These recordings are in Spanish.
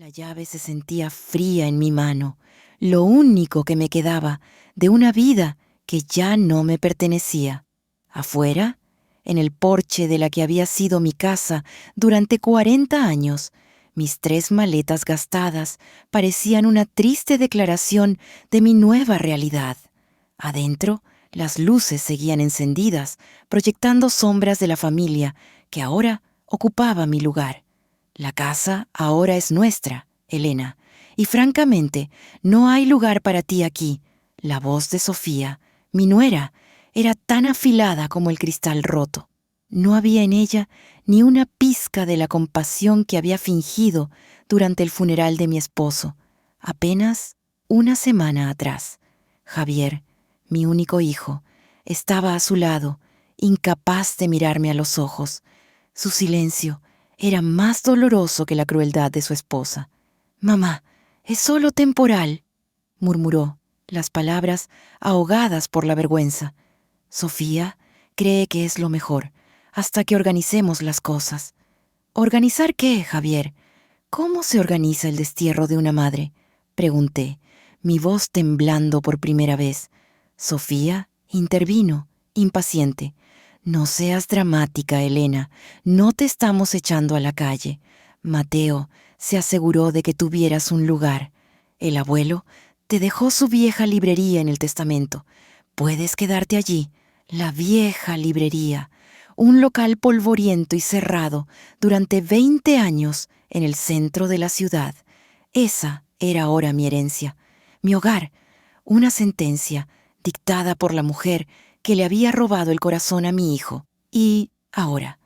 La llave se sentía fría en mi mano, lo único que me quedaba de una vida que ya no me pertenecía. Afuera, en el porche de la que había sido mi casa durante 40 años, mis 3 maletas gastadas parecían una triste declaración de mi nueva realidad. Adentro, las luces seguían encendidas, proyectando sombras de la familia que ahora ocupaba mi lugar. La casa ahora es nuestra, Elena, y francamente, no hay lugar para ti aquí. La voz de Sofía, mi nuera, era tan afilada como el cristal roto. No había en ella ni una pizca de la compasión que había fingido durante el funeral de mi esposo, apenas una semana atrás. Javier, mi único hijo, estaba a su lado, incapaz de mirarme a los ojos. Su silencio era más doloroso que la crueldad de su esposa. «Mamá, es solo temporal», murmuró, las palabras ahogadas por la vergüenza. «Sofía cree que es lo mejor, hasta que organicemos las cosas». «¿Organizar qué, Javier? ¿Cómo se organiza el destierro de una madre?», pregunté, mi voz temblando por primera vez. Sofía intervino, impaciente. «No seas dramática, Elena. No te estamos echando a la calle. Mateo se aseguró de que tuvieras un lugar. El abuelo te dejó su vieja librería en el testamento. Puedes quedarte allí. La vieja librería. Un local polvoriento y cerrado durante 20 años en el centro de la ciudad. Esa era ahora mi herencia, mi hogar, una sentencia dictada por la mujer que le había robado el corazón a mi hijo. Y ahora,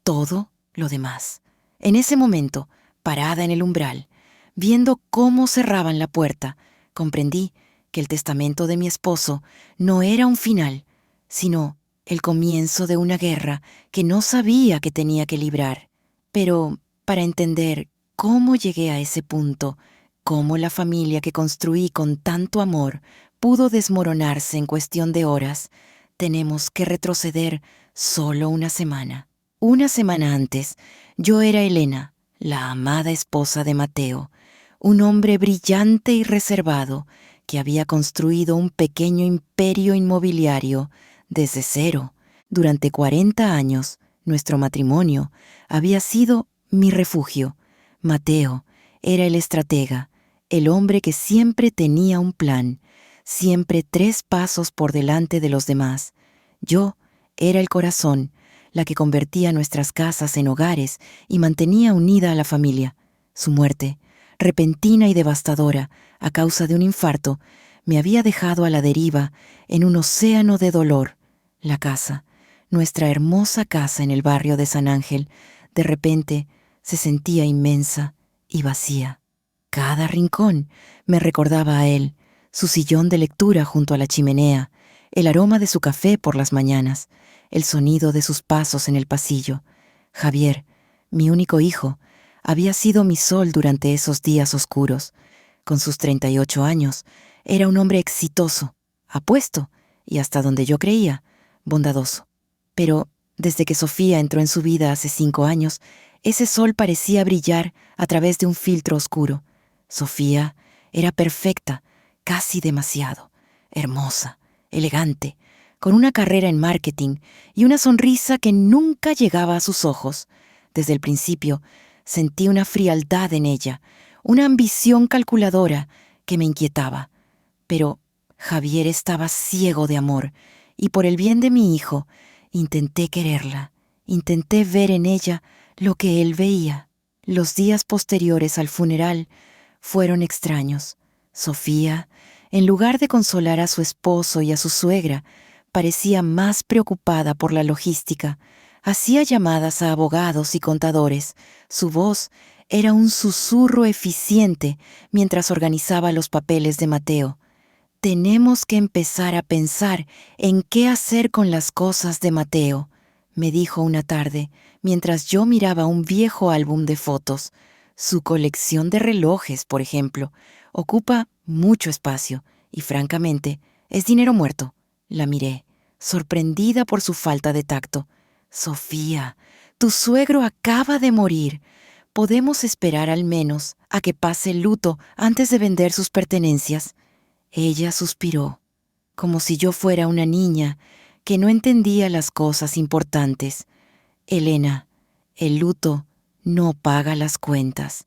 todo lo demás. En ese momento, parada en el umbral, viendo cómo cerraban la puerta, comprendí que el testamento de mi esposo no era un final, sino el comienzo de una guerra que no sabía que tenía que librar. Pero para entender cómo llegué a ese punto, cómo la familia que construí con tanto amor pudo desmoronarse en cuestión de horas, tenemos que retroceder solo una semana. Una semana antes, yo era Elena, la amada esposa de Mateo, un hombre brillante y reservado que había construido un pequeño imperio inmobiliario desde cero. Durante 40 años, nuestro matrimonio había sido mi refugio. Mateo era el estratega, el hombre que siempre tenía un plan, siempre 3 pasos por delante de los demás. Yo era el corazón, la que convertía nuestras casas en hogares y mantenía unida a la familia. Su muerte, repentina y devastadora, a causa de un infarto, me había dejado a la deriva en un océano de dolor. La casa, nuestra hermosa casa en el barrio de San Ángel, de repente se sentía inmensa y vacía. Cada rincón me recordaba a él, su sillón de lectura junto a la chimenea, el aroma de su café por las mañanas, el sonido de sus pasos en el pasillo. Javier, mi único hijo, había sido mi sol durante esos días oscuros. Con sus 38 años, era un hombre exitoso, apuesto y, hasta donde yo creía, bondadoso. Pero desde que Sofía entró en su vida hace 5 años, ese sol parecía brillar a través de un filtro oscuro. Sofía era perfecta, casi demasiado, hermosa, elegante, con una carrera en marketing y una sonrisa que nunca llegaba a sus ojos. Desde el principio sentí una frialdad en ella, una ambición calculadora que me inquietaba. Pero Javier estaba ciego de amor y, por el bien de mi hijo, intenté quererla, intenté ver en ella lo que él veía. Los días posteriores al funeral fueron extraños. Sofía, en lugar de consolar a su esposo y a su suegra, parecía más preocupada por la logística. Hacía llamadas a abogados y contadores. Su voz era un susurro eficiente mientras organizaba los papeles de Mateo. «Tenemos que empezar a pensar en qué hacer con las cosas de Mateo», me dijo una tarde, mientras yo miraba un viejo álbum de fotos. Su colección de relojes, por ejemplo, ocupa mucho espacio y, francamente, es dinero muerto. La miré, sorprendida por su falta de tacto. «Sofía, tu suegro acaba de morir. podemos esperar al menos a que pase el luto antes de vender sus pertenencias. Ella suspiró, como si yo fuera una niña que no entendía las cosas importantes. Elena, el luto no paga las cuentas.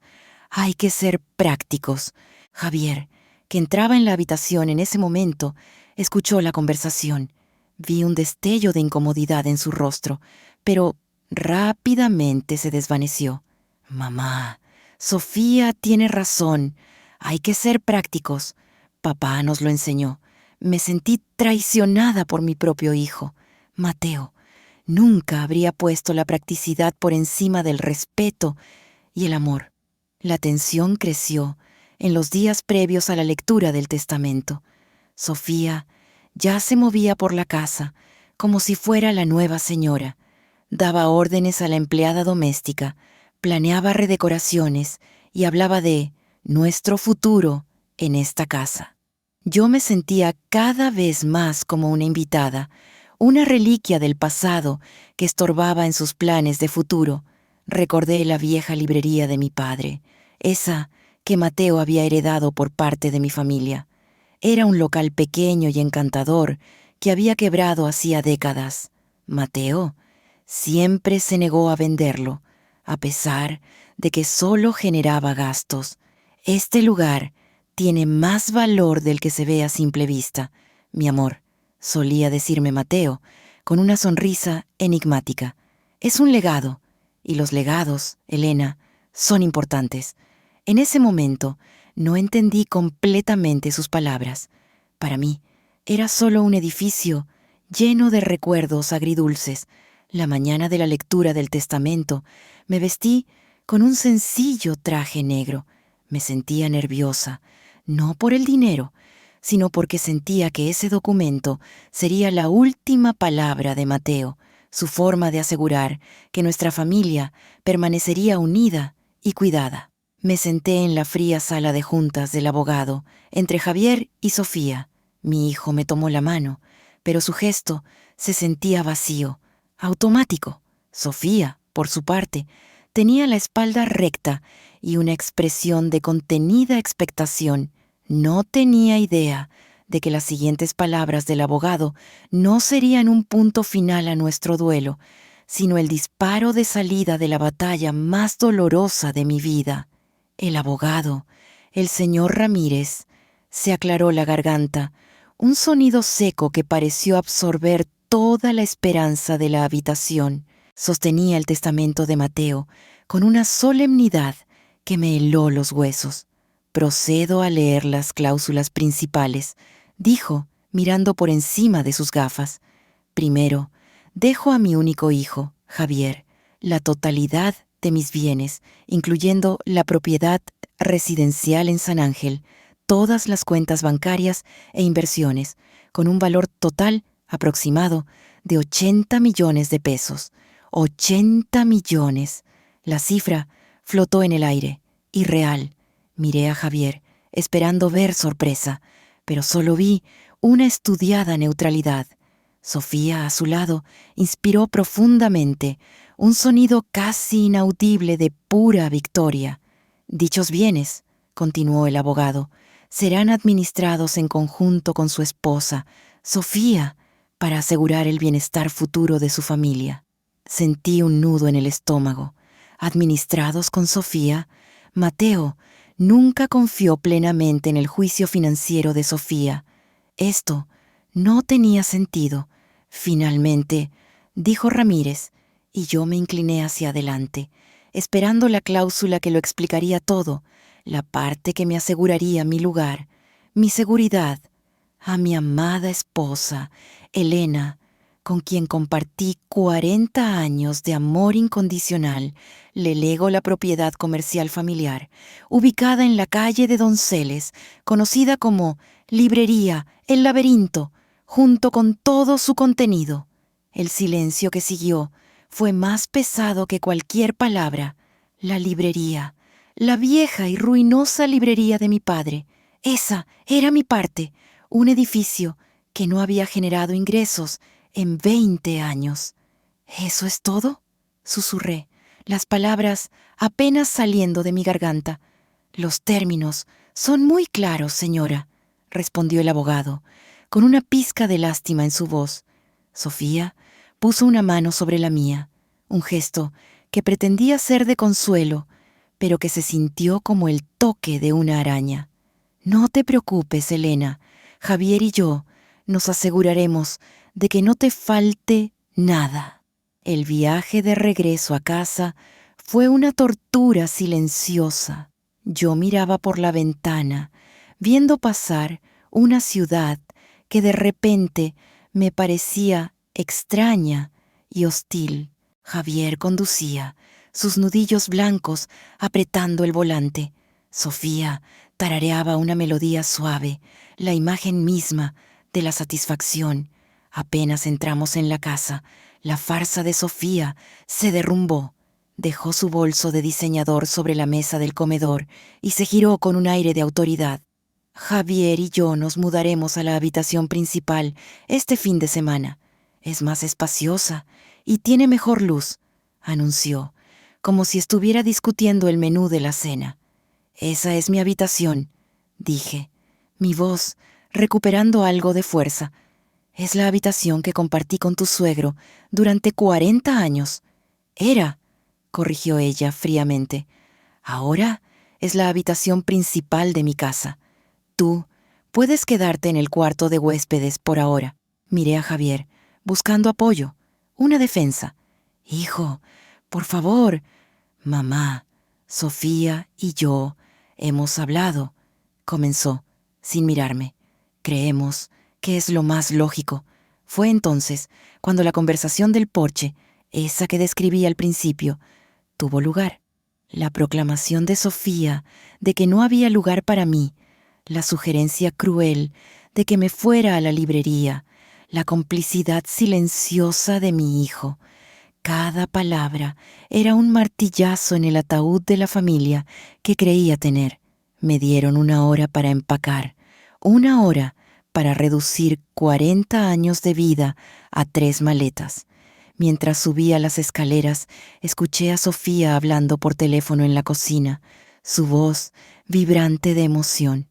Hay que ser prácticos. Javier, que entraba en la habitación en ese momento, escuchó la conversación. Vi un destello de incomodidad en su rostro, pero rápidamente se desvaneció. Mamá, Sofía tiene razón. Hay que ser prácticos. Papá nos lo enseñó. Me sentí traicionada por mi propio hijo. Mateo, nunca habría puesto la practicidad por encima del respeto y el amor. La tensión creció en los días previos a la lectura del testamento. Sofía ya se movía por la casa como si fuera la nueva señora. Daba órdenes a la empleada doméstica, planeaba redecoraciones y hablaba de nuestro futuro en esta casa. Yo me sentía cada vez más como una invitada, una reliquia del pasado que estorbaba en sus planes de futuro. Recordé la vieja librería de mi padre, esa que Mateo había heredado por parte de mi familia. Era un local pequeño y encantador que había quebrado hacía décadas. Mateo siempre se negó a venderlo, a pesar de que solo generaba gastos. Este lugar tiene más valor del que se ve a simple vista, mi amor, solía decirme Mateo, con una sonrisa enigmática. Es un legado, y los legados, Elena, son importantes. En ese momento no entendí completamente sus palabras. Para mí, era solo un edificio lleno de recuerdos agridulces. La mañana de la lectura del testamento, me vestí con un sencillo traje negro. Me sentía nerviosa, no por el dinero, sino porque sentía que ese documento sería la última palabra de Mateo, su forma de asegurar que nuestra familia permanecería unida y cuidada. Me senté en la fría sala de juntas del abogado, entre Javier y Sofía. Mi hijo me tomó la mano, pero su gesto se sentía vacío, automático. Sofía, por su parte, tenía la espalda recta y una expresión de contenida expectación. No tenía idea de que las siguientes palabras del abogado no serían un punto final a nuestro duelo, sino el disparo de salida de la batalla más dolorosa de mi vida. El abogado, el señor Ramírez, se aclaró la garganta, un sonido seco que pareció absorber toda la esperanza de la habitación. Sostenía el testamento de Mateo con una solemnidad que me heló los huesos. Procedo a leer las cláusulas principales, dijo, mirando por encima de sus gafas. Primero, dejo a mi único hijo, Javier, la totalidad de mis bienes, incluyendo la propiedad residencial en San Ángel, todas las cuentas bancarias e inversiones, con un valor total aproximado de 80 millones de pesos. 80 millones. La cifra flotó en el aire, irreal. Miré a Javier, esperando ver sorpresa, pero solo vi una estudiada neutralidad. Sofía, a su lado, inspiró profundamente, un sonido casi inaudible de pura victoria. Dichos bienes, continuó el abogado, serán administrados en conjunto con su esposa, Sofía, para asegurar el bienestar futuro de su familia. Sentí un nudo en el estómago. Administrados con Sofía, Mateo nunca confió plenamente en el juicio financiero de Sofía. Esto no tenía sentido. Finalmente, dijo Ramírez, y yo me incliné hacia adelante, esperando la cláusula que lo explicaría todo, la parte que me aseguraría mi lugar, mi seguridad. A mi amada esposa, Elena, con quien compartí 40 años de amor incondicional, le lego la propiedad comercial familiar, ubicada en la calle de Donceles, conocida como Librería El Laberinto, junto con todo su contenido. El silencio que siguió fue más pesado que cualquier palabra. La librería, la vieja y ruinosa librería de mi padre, esa era mi parte, un edificio que no había generado ingresos en 20 años. ¿Eso es todo?, susurré. las palabras apenas saliendo de mi garganta. Los términos son muy claros, señora, respondió el abogado, con una pizca de lástima en su voz. Sofía puso una mano sobre la mía, un gesto que pretendía ser de consuelo, pero que se sintió como el toque de una araña. No te preocupes, Elena. Javier y yo nos aseguraremos de que no te falte nada. El viaje de regreso a casa fue una tortura silenciosa. Yo miraba por la ventana, viendo pasar una ciudad que de repente me parecía extraña y hostil. Javier conducía, sus nudillos blancos apretando el volante. Sofía tarareaba una melodía suave, la imagen misma de la satisfacción. Apenas entramos en la casa, la farsa de Sofía se derrumbó. Dejó su bolso de diseñador sobre la mesa del comedor y se giró con un aire de autoridad. Javier y yo nos mudaremos a la habitación principal este fin de semana. Es más espaciosa y tiene mejor luz, anunció, como si estuviera discutiendo el menú de la cena. Esa es mi habitación, dije, mi voz recuperando algo de fuerza. Es la habitación que compartí con tu suegro durante 40 años. Era, corrigió ella fríamente. Ahora es la habitación principal de mi casa. Tú puedes quedarte en el cuarto de huéspedes por ahora. Miré a Javier, buscando apoyo, una defensa. Hijo, por favor. Mamá, Sofía y yo hemos hablado, comenzó, sin mirarme. Creemos que es lo más lógico. Fue entonces cuando la conversación del porche, esa que describí al principio, tuvo lugar. La proclamación de Sofía de que no había lugar para mí, la sugerencia cruel de que me fuera a la librería, la complicidad silenciosa de mi hijo. Cada palabra era un martillazo en el ataúd de la familia que creía tener. Me dieron 1 hora para empacar, 1 hora para reducir 40 años de vida a 3 maletas. Mientras subía las escaleras, escuché a Sofía hablando por teléfono en la cocina, su voz vibrante de emoción.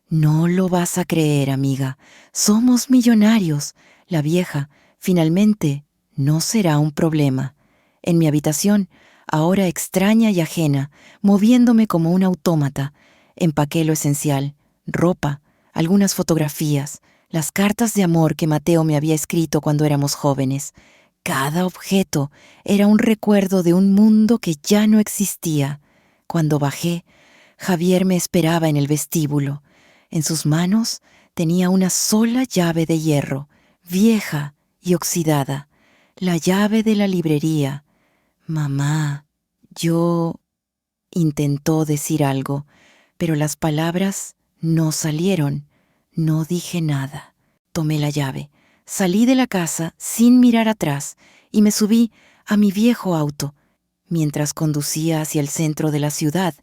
No lo vas a creer, amiga. Somos millonarios. La vieja, finalmente, no será un problema. En mi habitación, ahora extraña y ajena, moviéndome como un autómata, empaqué lo esencial, ropa, algunas fotografías, las cartas de amor que Mateo me había escrito cuando éramos jóvenes. Cada objeto era un recuerdo de un mundo que ya no existía. Cuando bajé, Javier me esperaba en el vestíbulo. En sus manos tenía una sola llave de hierro, vieja y oxidada, la llave de la librería. Mamá, yo... intentó decir algo, pero las palabras no salieron. No dije nada. Tomé la llave, salí de la casa sin mirar atrás y me subí a mi viejo auto. Mientras conducía hacia el centro de la ciudad,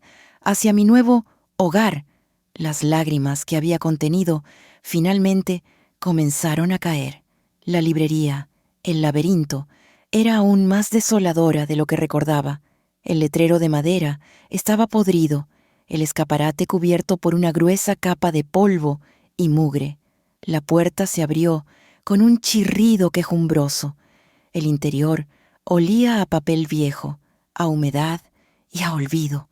hacia mi nuevo hogar, las lágrimas que había contenido finalmente comenzaron a caer. La librería, el laberinto, era aún más desoladora de lo que recordaba. El letrero de madera estaba podrido, el escaparate cubierto por una gruesa capa de polvo y mugre. La puerta se abrió con un chirrido quejumbroso. El interior olía a papel viejo, a humedad y a olvido.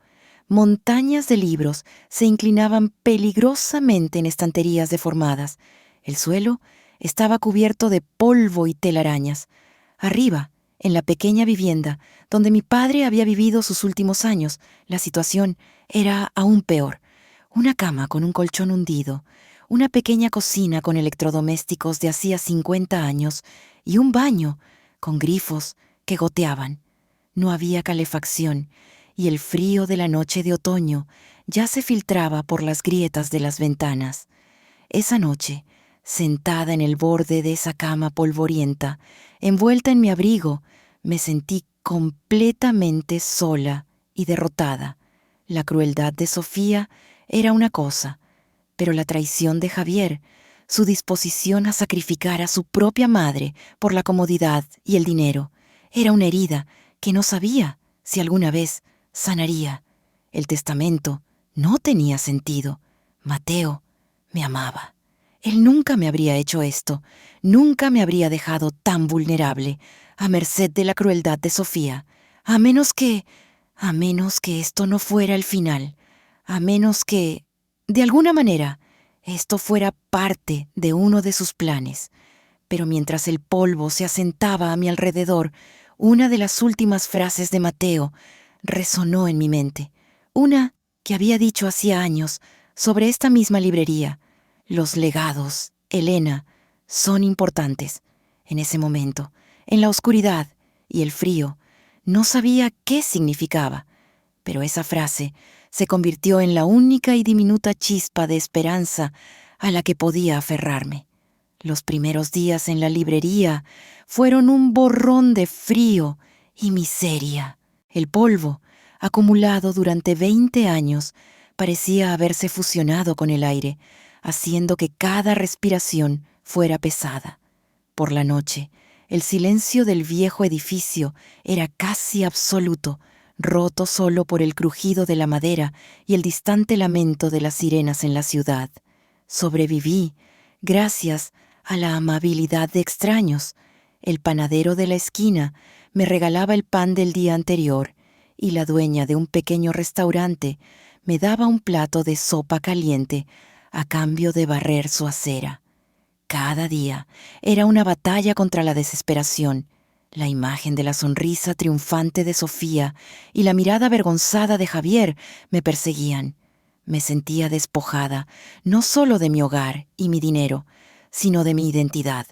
Montañas de libros se inclinaban peligrosamente en estanterías deformadas. El suelo estaba cubierto de polvo y telarañas. Arriba, en la pequeña vivienda donde mi padre había vivido sus últimos años, la situación era aún peor. Una cama con un colchón hundido, una pequeña cocina con electrodomésticos de hacía 50 años y un baño con grifos que goteaban. No había calefacción y el frío de la noche de otoño ya se filtraba por las grietas de las ventanas. Esa noche, sentada en el borde de esa cama polvorienta, envuelta en mi abrigo, me sentí completamente sola y derrotada. La crueldad de Sofía era una cosa, pero la traición de Javier, su disposición a sacrificar a su propia madre por la comodidad y el dinero, era una herida que no sabía si alguna vez sanaría. El testamento no tenía sentido. Mateo me amaba. Él nunca me habría hecho esto, nunca me habría dejado tan vulnerable, a merced de la crueldad de Sofía, a menos que esto no fuera el final, a menos que, de alguna manera, esto fuera parte de uno de sus planes. Pero mientras el polvo se asentaba a mi alrededor, una de las últimas frases de Mateo resonó en mi mente, una que había dicho hacía años sobre esta misma librería. Los legados, Elena, son importantes. En ese momento, en la oscuridad y el frío, no sabía qué significaba, pero esa frase se convirtió en la única y diminuta chispa de esperanza a la que podía aferrarme. Los primeros días en la librería fueron un borrón de frío y miseria. El polvo, acumulado durante 20 años, parecía haberse fusionado con el aire, haciendo que cada respiración fuera pesada. Por la noche, el silencio del viejo edificio era casi absoluto, roto solo por el crujido de la madera y el distante lamento de las sirenas en la ciudad. Sobreviví gracias a la amabilidad de extraños. El panadero de la esquina me regalaba el pan del día anterior y la dueña de un pequeño restaurante me daba un plato de sopa caliente a cambio de barrer su acera. Cada día era una batalla contra la desesperación. La imagen de la sonrisa triunfante de Sofía y la mirada avergonzada de Javier me perseguían. Me sentía despojada, no solo de mi hogar y mi dinero, sino de mi identidad.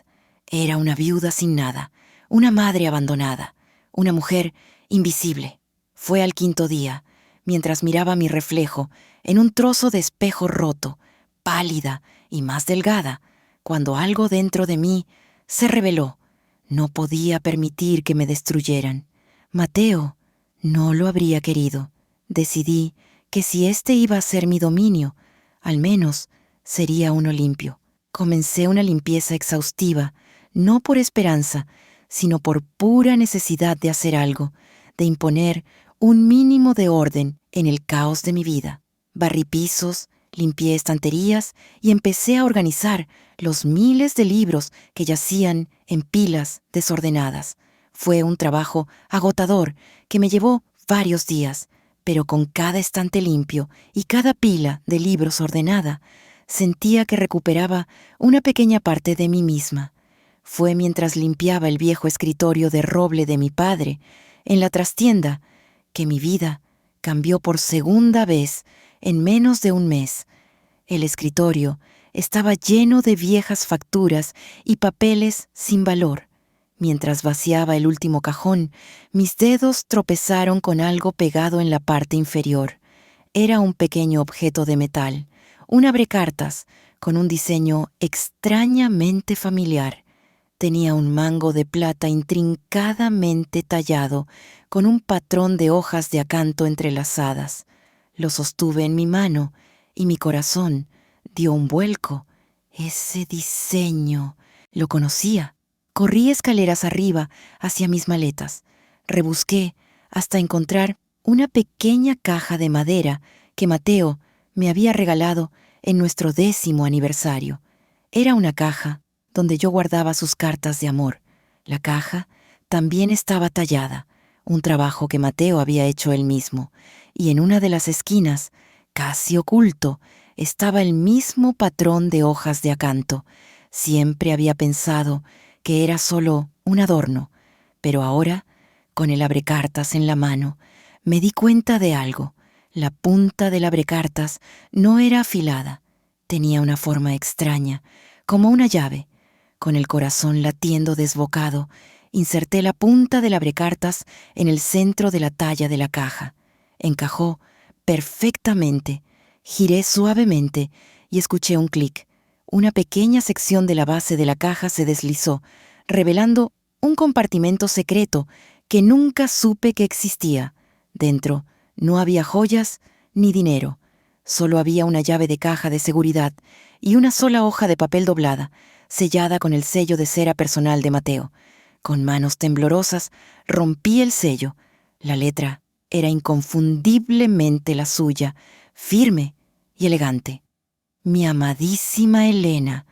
Era una viuda sin nada, una madre abandonada, una mujer invisible. Fue al quinto día, mientras miraba mi reflejo en un trozo de espejo roto, pálida y más delgada, cuando algo dentro de mí se rebeló. No podía permitir que me destruyeran. Mateo no lo habría querido. Decidí que si este iba a ser mi dominio, al menos sería uno limpio. Comencé una limpieza exhaustiva, no por esperanza, sino por pura necesidad de hacer algo, de imponer un mínimo de orden en el caos de mi vida. Barrí pisos, limpié estanterías y empecé a organizar los miles de libros que yacían en pilas desordenadas. Fue un trabajo agotador que me llevó varios días, pero con cada estante limpio y cada pila de libros ordenada, sentía que recuperaba una pequeña parte de mí misma. Fue mientras limpiaba el viejo escritorio de roble de mi padre, en la trastienda, que mi vida cambió por segunda vez en menos de un mes. El escritorio estaba lleno de viejas facturas y papeles sin valor. Mientras vaciaba el último cajón, mis dedos tropezaron con algo pegado en la parte inferior. Era un pequeño objeto de metal, un abrecartas con un diseño extrañamente familiar. Tenía un mango de plata intrincadamente tallado, con un patrón de hojas de acanto entrelazadas. Lo sostuve en mi mano y mi corazón dio un vuelco. Ese diseño lo conocía. Corrí escaleras arriba hacia mis maletas. Rebusqué hasta encontrar una pequeña caja de madera que Mateo me había regalado en nuestro 10º aniversario. Era una caja donde yo guardaba sus cartas de amor. La caja también estaba tallada, un trabajo que Mateo había hecho él mismo, y en una de las esquinas, casi oculto, estaba el mismo patrón de hojas de acanto. Siempre había pensado que era solo un adorno, pero ahora, con el abrecartas en la mano, me di cuenta de algo. La punta del abrecartas no era afilada, tenía una forma extraña, como una llave. Con el corazón latiendo desbocado, inserté la punta del abrecartas en el centro de la talla de la caja. Encajó perfectamente. Giré suavemente y escuché un clic. Una pequeña sección de la base de la caja se deslizó, revelando un compartimento secreto que nunca supe que existía. Dentro no había joyas ni dinero. Solo había una llave de caja de seguridad y una sola hoja de papel doblada, sellada con el sello de cera personal de Mateo. Con manos temblorosas rompí el sello. La letra era inconfundiblemente la suya, firme y elegante. Mi amadísima Elena,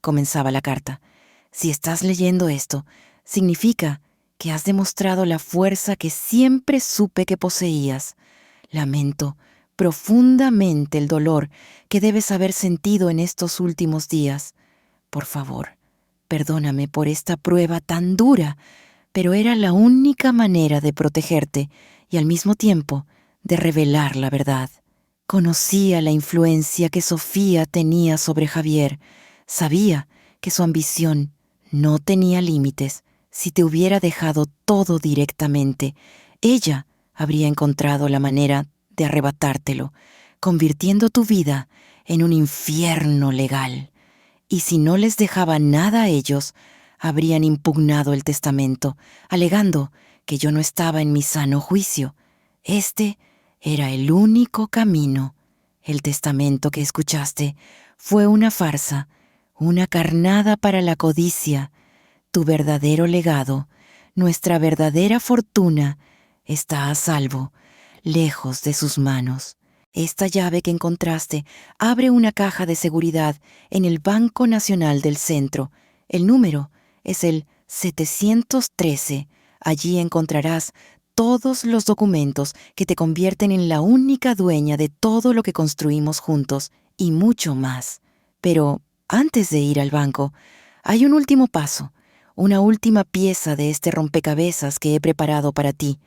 comenzaba la carta, si estás leyendo esto, significa que has demostrado la fuerza que siempre supe que poseías. Lamento profundamente el dolor que debes haber sentido en estos últimos días. Por favor, perdóname por esta prueba tan dura, pero era la única manera de protegerte y al mismo tiempo de revelar la verdad. Conocía la influencia que Sofía tenía sobre Javier. Sabía que su ambición no tenía límites. Si te hubiera dejado todo directamente, ella habría encontrado la manera de arrebatártelo, convirtiendo tu vida en un infierno legal. Y si no les dejaba nada a ellos, habrían impugnado el testamento, alegando que yo no estaba en mi sano juicio. Este era el único camino. El testamento que escuchaste fue una farsa, una carnada para la codicia. Tu verdadero legado, nuestra verdadera fortuna, está a salvo, lejos de sus manos. Esta llave que encontraste abre una caja de seguridad en el Banco Nacional del Centro. El número es el 713. Allí encontrarás todos los documentos que te convierten en la única dueña de todo lo que construimos juntos y mucho más. Pero antes de ir al banco, hay un último paso, una última pieza de este rompecabezas que he preparado para ti.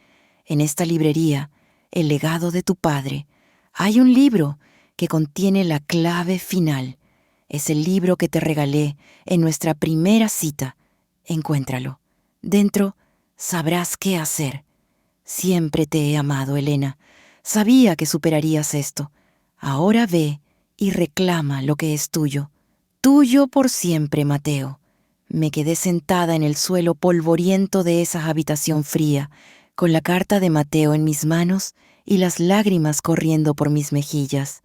En esta librería, El legado de tu padre, hay un libro que contiene la clave final. Es el libro que te regalé en nuestra primera cita. Encuéntralo. Dentro sabrás qué hacer. Siempre te he amado, Elena. Sabía que superarías esto. Ahora ve y reclama lo que es tuyo. Tuyo por siempre, Mateo. Me quedé sentada en el suelo polvoriento de esa habitación fría, con la carta de Mateo en mis manos y las lágrimas corriendo por mis mejillas.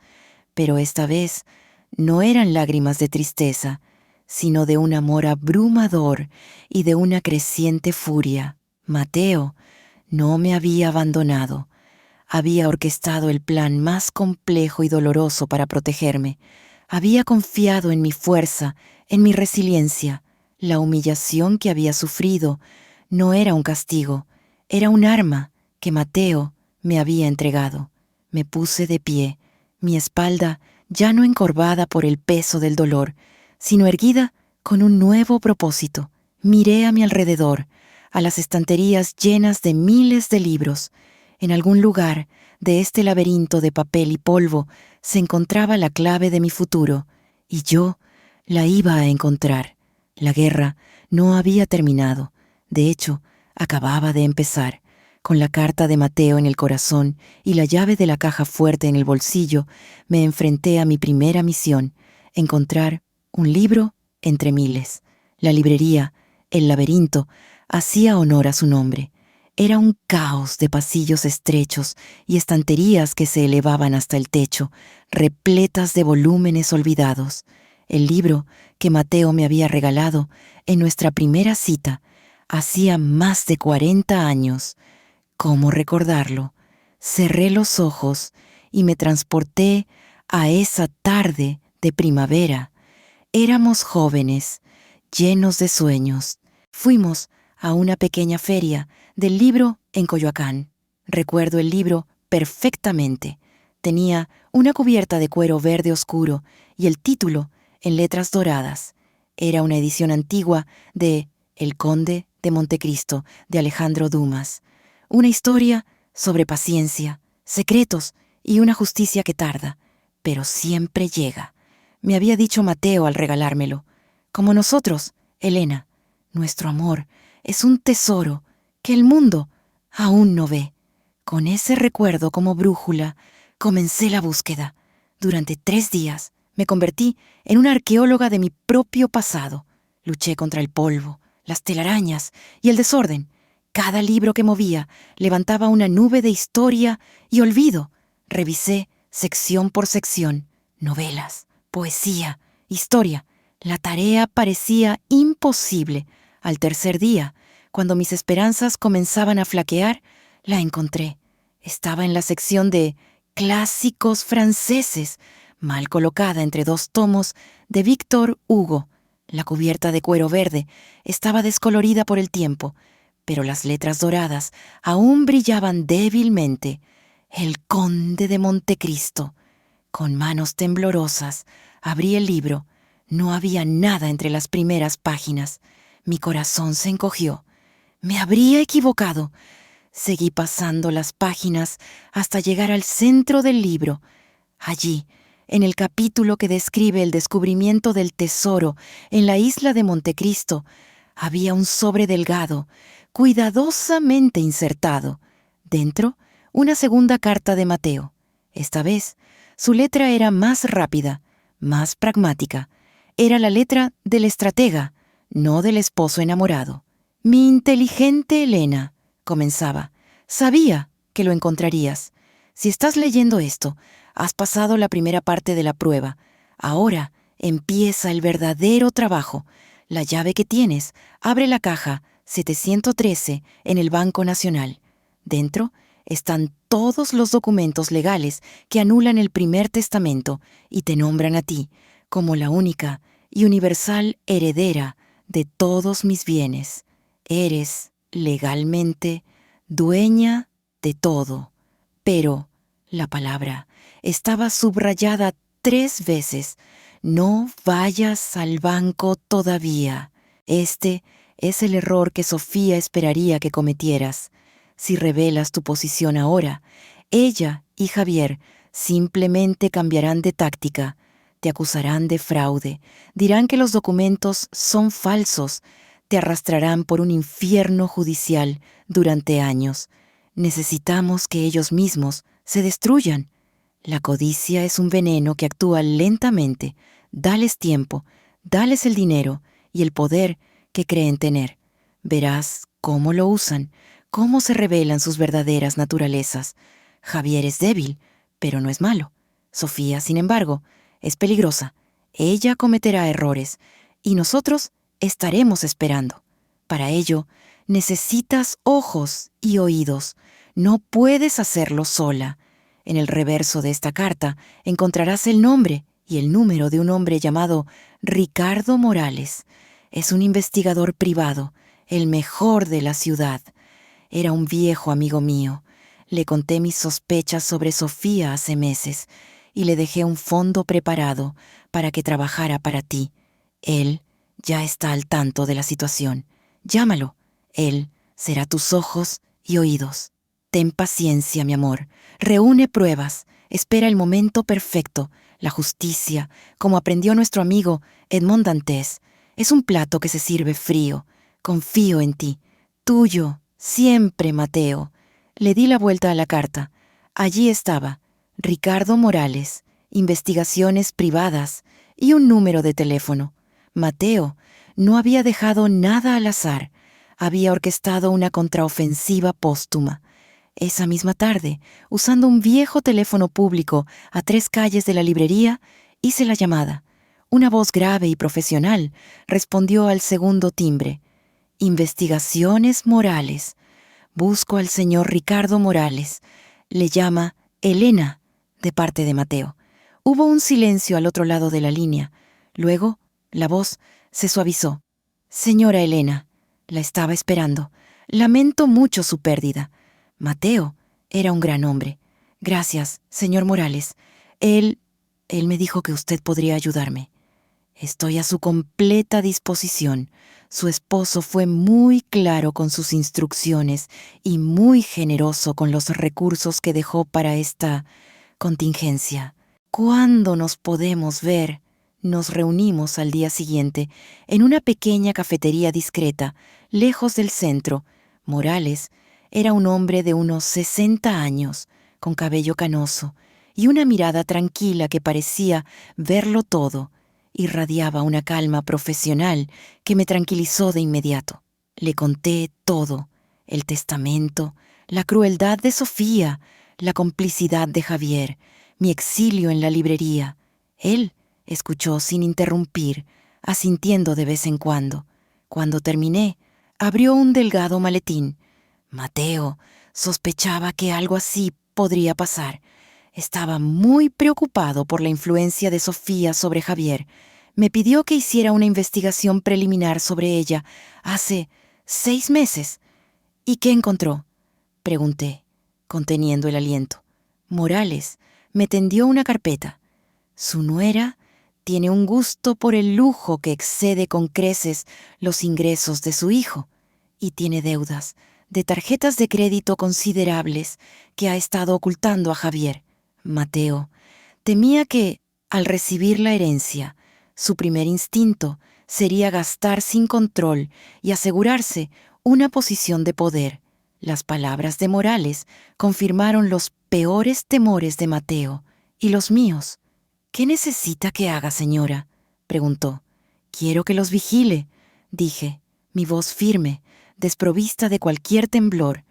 Pero esta vez no eran lágrimas de tristeza, sino de un amor abrumador y de una creciente furia. Mateo no me había abandonado. Había orquestado el plan más complejo y doloroso para protegerme. Había confiado en mi fuerza, en mi resiliencia. La humillación que había sufrido no era un castigo, era un arma que Mateo me había entregado. Me puse de pie, mi espalda ya no encorvada por el peso del dolor, sino erguida con un nuevo propósito. Miré a mi alrededor, a las estanterías llenas de miles de libros. En algún lugar de este laberinto de papel y polvo se encontraba la clave de mi futuro, y yo la iba a encontrar. La guerra no había terminado. De hecho, acababa de empezar. Con la carta de Mateo en el corazón y la llave de la caja fuerte en el bolsillo, me enfrenté a mi primera misión: encontrar un libro entre miles. La librería, el laberinto, hacía honor a su nombre. Era un caos de pasillos estrechos y estanterías que se elevaban hasta el techo, repletas de volúmenes olvidados. El libro que Mateo me había regalado en nuestra primera cita hacía más de 40 años. ¿Cómo recordarlo? Cerré los ojos y me transporté a esa tarde de primavera. Éramos jóvenes, llenos de sueños. Fuimos a una pequeña feria del libro en Coyoacán. Recuerdo el libro perfectamente. Tenía una cubierta de cuero verde oscuro y el título en letras doradas. Era una edición antigua de El Conde de Montecristo, de Alejandro Dumas. Una historia sobre paciencia, secretos y una justicia que tarda, pero siempre llega. Me había dicho Mateo al regalármelo. Como nosotros, Elena, nuestro amor es un tesoro que el mundo aún no ve. Con ese recuerdo como brújula, comencé la búsqueda. Durante 3 días me convertí en una arqueóloga de mi propio pasado. Luché contra el polvo, las telarañas y el desorden. Cada libro que movía levantaba una nube de historia y olvido. Revisé sección por sección, novelas, poesía, historia. La tarea parecía imposible. Al tercer día, cuando mis esperanzas comenzaban a flaquear, la encontré. Estaba en la sección de clásicos franceses, mal colocada entre dos tomos de Víctor Hugo. La cubierta de cuero verde estaba descolorida por el tiempo, pero las letras doradas aún brillaban débilmente. El Conde de Montecristo. Con manos temblorosas, abrí el libro. No había nada entre las primeras páginas. Mi corazón se encogió. Me habría equivocado. Seguí pasando las páginas hasta llegar al centro del libro. Allí, en el capítulo que describe el descubrimiento del tesoro en la isla de Montecristo, había un sobre delgado, cuidadosamente insertado. Dentro, una segunda carta de Mateo. Esta vez, su letra era más rápida, más pragmática. Era la letra del estratega, no del esposo enamorado. Mi inteligente Elena, comenzaba, sabía que lo encontrarías. Si estás leyendo esto, has pasado la primera parte de la prueba. Ahora empieza el verdadero trabajo. La llave que tienes abre la caja 713 en el Banco Nacional. Dentro están todos los documentos legales que anulan el primer testamento y te nombran a ti como la única y universal heredera de todos mis bienes. Eres, legalmente, dueña de todo. Pero la palabra estaba subrayada 3 veces. No vayas al banco todavía. Este es el error que Sofía esperaría que cometieras. Si revelas tu posición ahora, ella y Javier simplemente cambiarán de táctica. Te acusarán de fraude, dirán que los documentos son falsos, te arrastrarán por un infierno judicial durante años. Necesitamos que ellos mismos se destruyan. La codicia es un veneno que actúa lentamente. Dales tiempo, dales el dinero y el poder que creen tener. Verás cómo lo usan, cómo se revelan sus verdaderas naturalezas. Javier es débil, pero no es malo. Sofía, sin embargo, es peligrosa. Ella cometerá errores y nosotros estaremos esperando. Para ello, necesitas ojos y oídos. No puedes hacerlo sola. En el reverso de esta carta encontrarás el nombre y el número de un hombre llamado Ricardo Morales. Es un investigador privado, el mejor de la ciudad. Era un viejo amigo mío. Le conté mis sospechas sobre Sofía hace meses y le dejé un fondo preparado para que trabajara para ti. Él ya está al tanto de la situación. Llámalo. Él será tus ojos y oídos. Ten paciencia, mi amor. Reúne pruebas. Espera el momento perfecto. La justicia, como aprendió nuestro amigo Edmond Dantes, es un plato que se sirve frío. Confío en ti. Tuyo, siempre, Mateo. Le di la vuelta a la carta. Allí estaba, Ricardo Morales, investigaciones privadas y un número de teléfono. Mateo no había dejado nada al azar. Había orquestado una contraofensiva póstuma. Esa misma tarde, usando un viejo teléfono público a 3 calles de la librería, hice la llamada. Una voz grave y profesional respondió al segundo timbre. Investigaciones Morales. Busco al señor Ricardo Morales. Le llama Elena, de parte de Mateo. Hubo un silencio al otro lado de la línea. Luego, la voz se suavizó. Señora Elena, la estaba esperando. Lamento mucho su pérdida. Mateo era un gran hombre. Gracias, señor Morales. Él me dijo que usted podría ayudarme. Estoy a su completa disposición. Su esposo fue muy claro con sus instrucciones y muy generoso con los recursos que dejó para esta contingencia. ¿Cuándo nos podemos ver? Nos reunimos al día siguiente en una pequeña cafetería discreta, lejos del centro. Morales era un hombre de unos 60 años, con cabello canoso y una mirada tranquila que parecía verlo todo. Irradiaba una calma profesional que me tranquilizó de inmediato. Le conté todo: el testamento, la crueldad de Sofía, la complicidad de Javier, mi exilio en la librería. Él escuchó sin interrumpir, asintiendo de vez en cuando. Cuando terminé, abrió un delgado maletín. Mateo, Sospechaba que algo así podría pasar. Estaba muy preocupado por la influencia de Sofía sobre Javier. Me pidió que hiciera una investigación preliminar sobre ella hace 6 meses. ¿Y qué encontró?, pregunté, conteniendo el aliento. Morales me tendió una carpeta. Su nuera tiene un gusto por el lujo que excede con creces los ingresos de su hijo y tiene deudas de tarjetas de crédito considerables que ha estado ocultando a Javier. Mateo temía que, al recibir la herencia, su primer instinto sería gastar sin control y asegurarse una posición de poder. Las palabras de Morales confirmaron los peores temores de Mateo y los míos. «¿Qué necesita que haga, señora?», preguntó. «Quiero que los vigile», dije, mi voz firme, desprovista de cualquier temblor.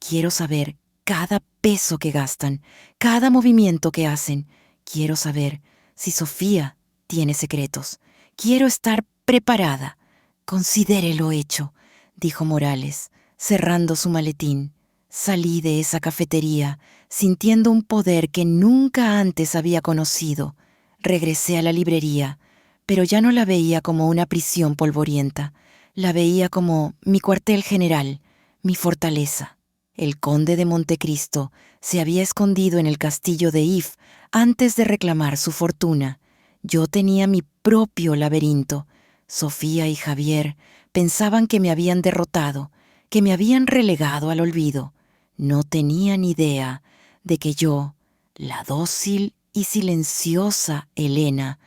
«Quiero saber cada peso que gastan, cada movimiento que hacen. Quiero saber si Sofía tiene secretos. Quiero estar preparada». «Considere lo hecho», dijo Morales, cerrando su maletín. Salí de esa cafetería sintiendo un poder que nunca antes había conocido. Regresé a la librería, pero ya no la veía como una prisión polvorienta. La veía como mi cuartel general, mi fortaleza. El conde de Montecristo se había escondido en el castillo de If antes de reclamar su fortuna. Yo tenía mi propio laberinto. Sofía y Javier pensaban que me habían derrotado, que me habían relegado al olvido. No tenían idea de que yo, la dócil y silenciosa Elena,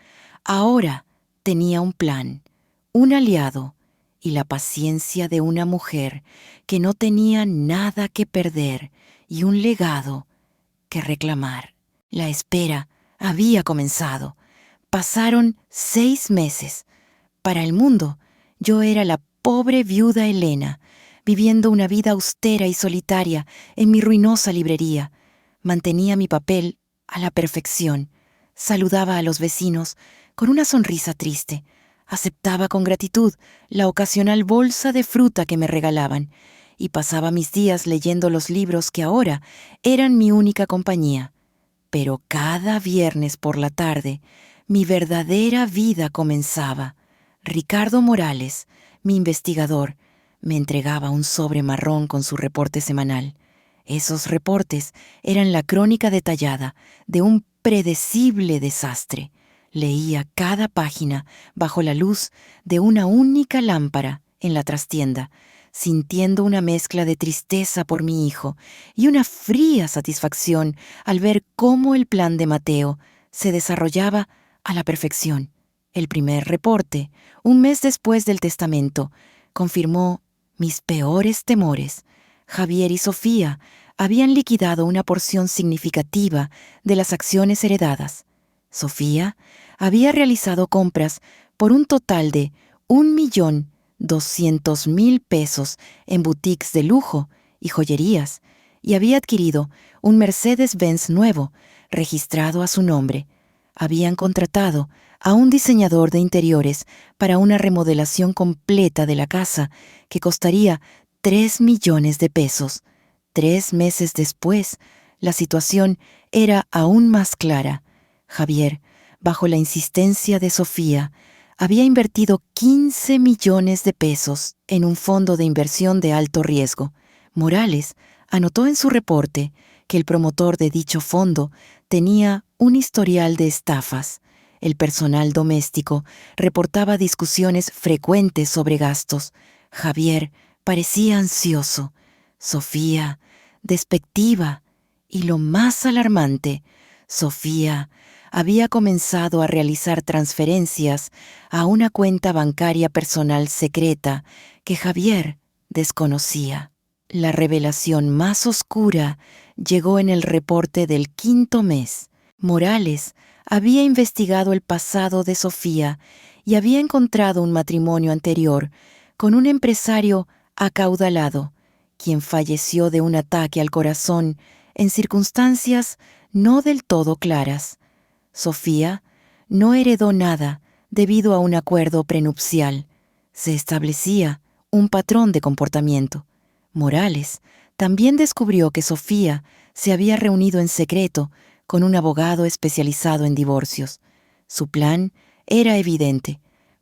ahora tenía un plan, un aliado y la paciencia de una mujer que no tenía nada que perder y un legado que reclamar. La espera había comenzado. Pasaron 6 meses. Para el mundo, yo era la pobre viuda Elena, viviendo una vida austera y solitaria en mi ruinosa librería. Mantenía mi papel a la perfección. Saludaba a los vecinos con una sonrisa triste. Aceptaba con gratitud la ocasional bolsa de fruta que me regalaban y pasaba mis días leyendo los libros que ahora eran mi única compañía. Pero cada viernes por la tarde, mi verdadera vida comenzaba. Ricardo Morales, mi investigador, me entregaba un sobre marrón con su reporte semanal. Esos reportes eran la crónica detallada de un predecible desastre. Leía cada página bajo la luz de una única lámpara en la trastienda, sintiendo una mezcla de tristeza por mi hijo y una fría satisfacción al ver cómo el plan de Mateo se desarrollaba a la perfección. El primer reporte, un mes después del testamento, confirmó mis peores temores. Javier y Sofía habían liquidado una porción significativa de las acciones heredadas. Sofía había realizado compras por un total de 1.200.000 pesos en boutiques de lujo y joyerías y había adquirido un Mercedes-Benz nuevo, registrado a su nombre. Habían contratado a un diseñador de interiores para una remodelación completa de la casa que costaría 3 millones de pesos. 3 meses después, la situación era aún más clara. Javier, bajo la insistencia de Sofía, había invertido 15 millones de pesos en un fondo de inversión de alto riesgo. Morales anotó en su reporte que el promotor de dicho fondo tenía un historial de estafas. El personal doméstico reportaba discusiones frecuentes sobre gastos. Javier parecía ansioso. Sofía, despectiva. Y lo más alarmante, Sofía había comenzado a realizar transferencias a una cuenta bancaria personal secreta que Javier desconocía. La revelación más oscura llegó en el reporte del 5.º mes. Morales había investigado el pasado de Sofía y había encontrado un matrimonio anterior con un empresario acaudalado, quien falleció de un ataque al corazón en circunstancias no del todo claras. Sofía no heredó nada debido a un acuerdo prenupcial. Se establecía un patrón de comportamiento. Morales También descubrió que Sofía se había reunido en secreto con un abogado especializado en divorcios. Su plan era evidente.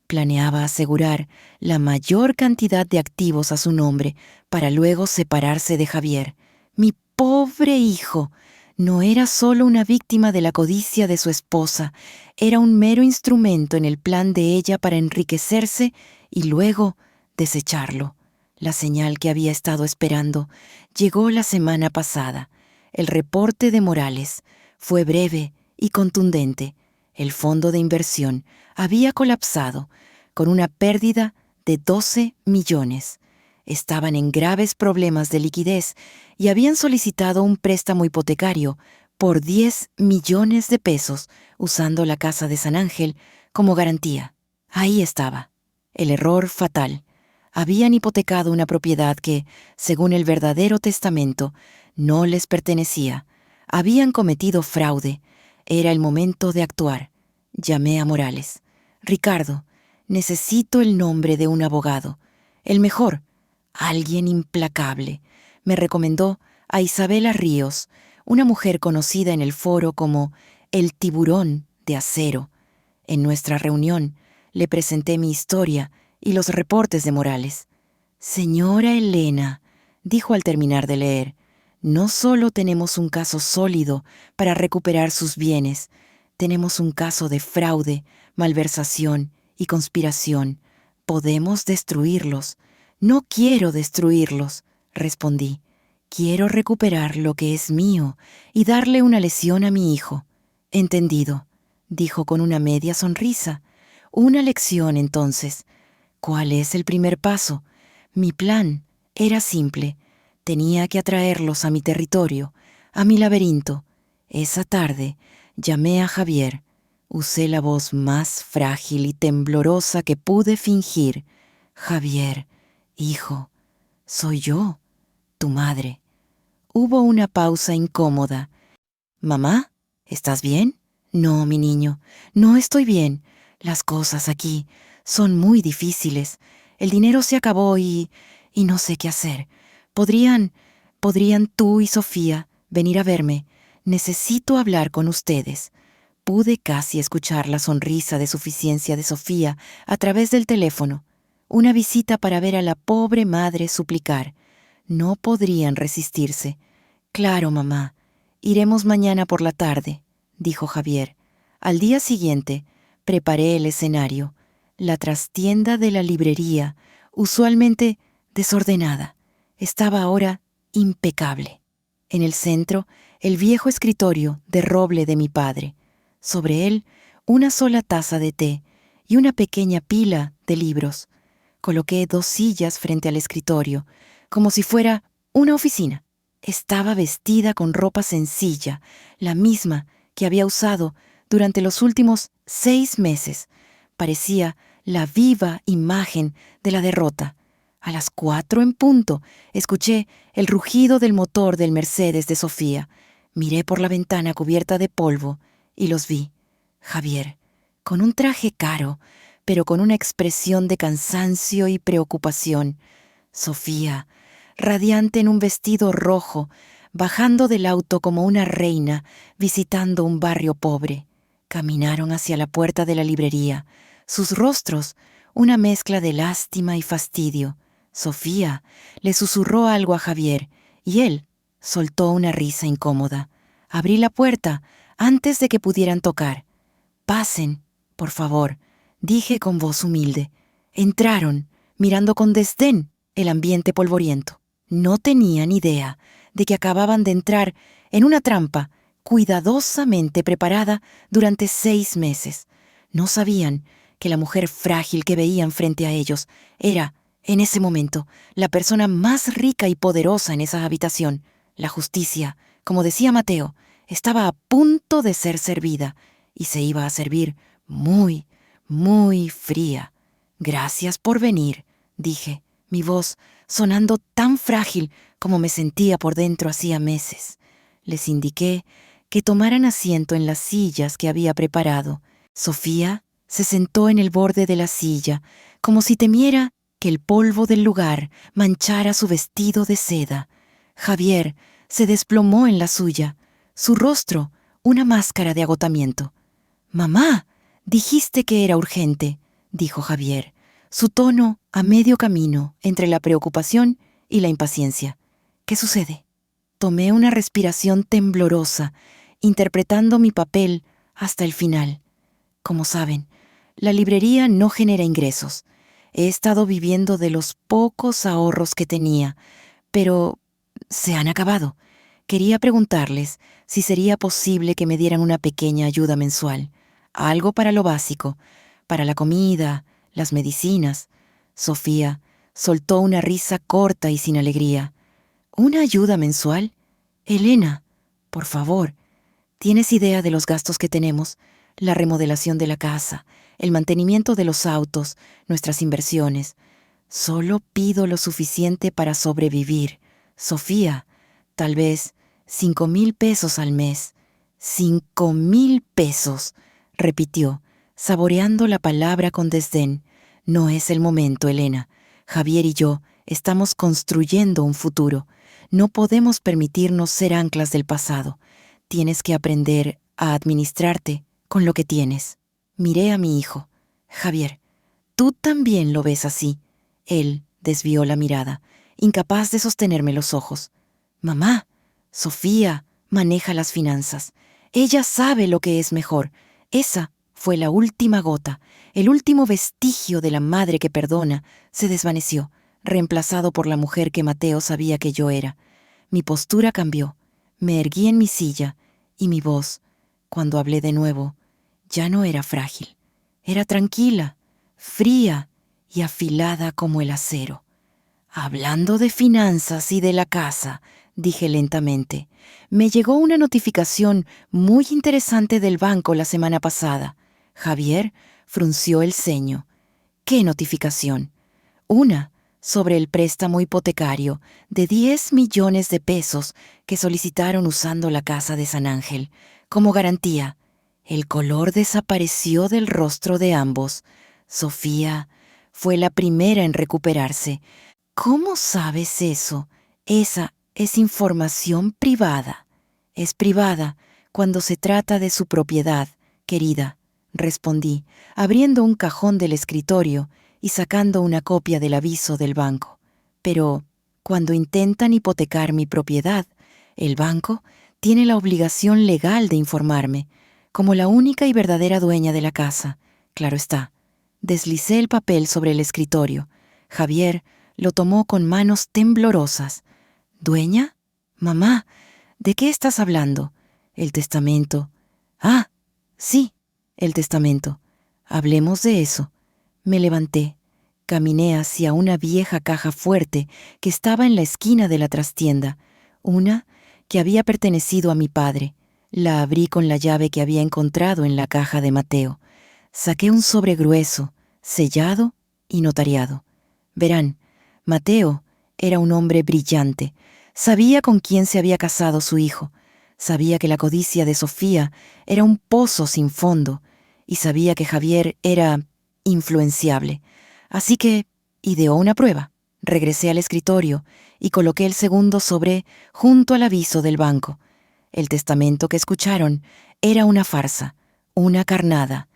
Planeaba asegurar la mayor cantidad de activos a su nombre para luego separarse de Javier. Mi pobre hijo no era solo una víctima de la codicia de su esposa, era un mero instrumento en el plan de ella para enriquecerse y luego desecharlo. La señal que había estado esperando llegó la semana pasada. El reporte de Morales fue breve y contundente. El fondo de inversión había colapsado con una pérdida de 12 millones. Estaban en graves problemas de liquidez y habían solicitado un préstamo hipotecario por 10 millones de pesos usando la casa de San Ángel como garantía. Ahí estaba, el error fatal. Habían hipotecado una propiedad que, según el verdadero testamento, no les pertenecía. Habían cometido fraude. Era el momento de actuar. Llamé a Morales. Ricardo, necesito el nombre de un abogado. El mejor. Alguien implacable. Me recomendó a Isabela Ríos, una mujer conocida en el foro como el tiburón de acero. En nuestra reunión le presenté mi historia y los reportes de Morales. Señora Elena, dijo al terminar de leer, no solo tenemos un caso sólido para recuperar sus bienes, tenemos un caso de fraude, malversación y conspiración. Podemos destruirlos. No quiero destruirlos, respondí. Quiero recuperar lo que es mío y darle una lección a mi hijo. Entendido, dijo con una media sonrisa. Una lección, entonces. ¿Cuál es el primer paso? Mi plan era simple. Tenía que atraerlos a mi territorio, a mi laberinto. Esa tarde llamé a Javier. Usé la voz más frágil y temblorosa que pude fingir. Javier, hijo, soy yo, tu madre. Hubo una pausa incómoda. ¿Mamá? ¿Estás bien? No, mi niño, no estoy bien. Las cosas aquí son muy difíciles. El dinero se acabó y no sé qué hacer. ¿Podrían tú y Sofía venir a verme? Necesito hablar con ustedes. Pude casi escuchar la sonrisa de suficiencia de Sofía a través del teléfono. Una visita para ver a la pobre madre suplicar. No podrían resistirse. Claro, mamá. Iremos mañana por la tarde, dijo Javier. Al día siguiente, preparé el escenario. La trastienda de la librería, usualmente desordenada, estaba ahora impecable. En el centro, el viejo escritorio de roble de mi padre. Sobre él, una sola taza de té y una pequeña pila de libros. Coloqué 2 sillas frente al escritorio, como si fuera una oficina. Estaba vestida con ropa sencilla, la misma que había usado durante los últimos 6 meses. Parecía la viva imagen de la derrota. A las 4 en punto, escuché el rugido del motor del Mercedes de Sofía. Miré por la ventana cubierta de polvo y los vi. Javier, con un traje caro, pero con una expresión de cansancio y preocupación. Sofía, radiante en un vestido rojo, bajando del auto como una reina, visitando un barrio pobre. Caminaron hacia la puerta de la librería, sus rostros una mezcla de lástima y fastidio. Sofía le susurró algo a Javier y él soltó una risa incómoda. Abrí la puerta antes de que pudieran tocar. «Pasen, por favor», dije con voz humilde. Entraron, mirando con desdén el ambiente polvoriento. No tenían idea de que acababan de entrar en una trampa cuidadosamente preparada durante 6 meses. No sabían que la mujer frágil que veían frente a ellos era, en ese momento, la persona más rica y poderosa en esa habitación. La justicia, como decía Mateo, estaba a punto de ser servida y se iba a servir muy, muy fría. «Gracias por venir», dije, mi voz sonando tan frágil como me sentía por dentro hacía meses. Les indiqué que tomaran asiento en las sillas que había preparado. Sofía se sentó en el borde de la silla, como si temiera que el polvo del lugar manchara su vestido de seda. Javier se desplomó en la suya, su rostro una máscara de agotamiento. «Mamá, dijiste que era urgente», dijo Javier, su tono a medio camino entre la preocupación y la impaciencia. «¿Qué sucede?» Tomé una respiración temblorosa, interpretando mi papel hasta el final. Como saben, la librería no genera ingresos. He estado viviendo de los pocos ahorros que tenía, pero se han acabado. Quería preguntarles si sería posible que me dieran una pequeña ayuda mensual, algo para lo básico, para la comida, las medicinas. Sofía soltó una risa corta y sin alegría. ¿Una ayuda mensual? Elena, por favor, ¿tienes idea de los gastos que tenemos? La remodelación de la casa, el mantenimiento de los autos, nuestras inversiones. Solo pido lo suficiente para sobrevivir. Sofía, tal vez 5,000 pesos al mes. 5,000 pesos, repitió, saboreando la palabra con desdén. No es el momento, Elena. Javier y yo estamos construyendo un futuro. No podemos permitirnos ser anclas del pasado. Tienes que aprender a administrarte con lo que tienes. Miré a mi hijo. Javier, tú también lo ves así. Él desvió la mirada, incapaz de sostenerme los ojos. Mamá, Sofía maneja las finanzas. Ella sabe lo que es mejor. Esa fue la última gota, el último vestigio de la madre que perdona, se desvaneció, reemplazado por la mujer que Mateo sabía que yo era. Mi postura cambió. Me erguí en mi silla y mi voz, cuando hablé de nuevo, ya no era frágil. Era tranquila, fría y afilada como el acero. Hablando de finanzas y de la casa, dije lentamente, me llegó una notificación muy interesante del banco la semana pasada. Javier frunció el ceño. ¿Qué notificación? Una sobre el préstamo hipotecario de 10 millones de pesos que solicitaron usando la casa de San Ángel. Como garantía, el color desapareció del rostro de ambos. Sofía fue la primera en recuperarse. ¿Cómo sabes eso? Esa es información privada. Es privada cuando se trata de su propiedad, querida, respondí, abriendo un cajón del escritorio y sacando una copia del aviso del banco. Pero cuando intentan hipotecar mi propiedad, el banco tiene la obligación legal de informarme, como la única y verdadera dueña de la casa. Claro está. Deslicé el papel sobre el escritorio. Javier lo tomó con manos temblorosas. ¿Dueña? Mamá, ¿de qué estás hablando? El testamento. Ah, sí, el testamento. Hablemos de eso. Me levanté, caminé hacia una vieja caja fuerte que estaba en la esquina de la trastienda, una que había pertenecido a mi padre. La abrí con la llave que había encontrado en la caja de Mateo. Saqué un sobre grueso, sellado y notariado. Verán, Mateo era un hombre brillante. Sabía con quién se había casado su hijo. Sabía que la codicia de Sofía era un pozo sin fondo. Y sabía que Javier era influenciable. Así que ideó una prueba. Regresé al escritorio y coloqué el segundo sobre junto al aviso del banco. El testamento que escucharon era una farsa, una carnada.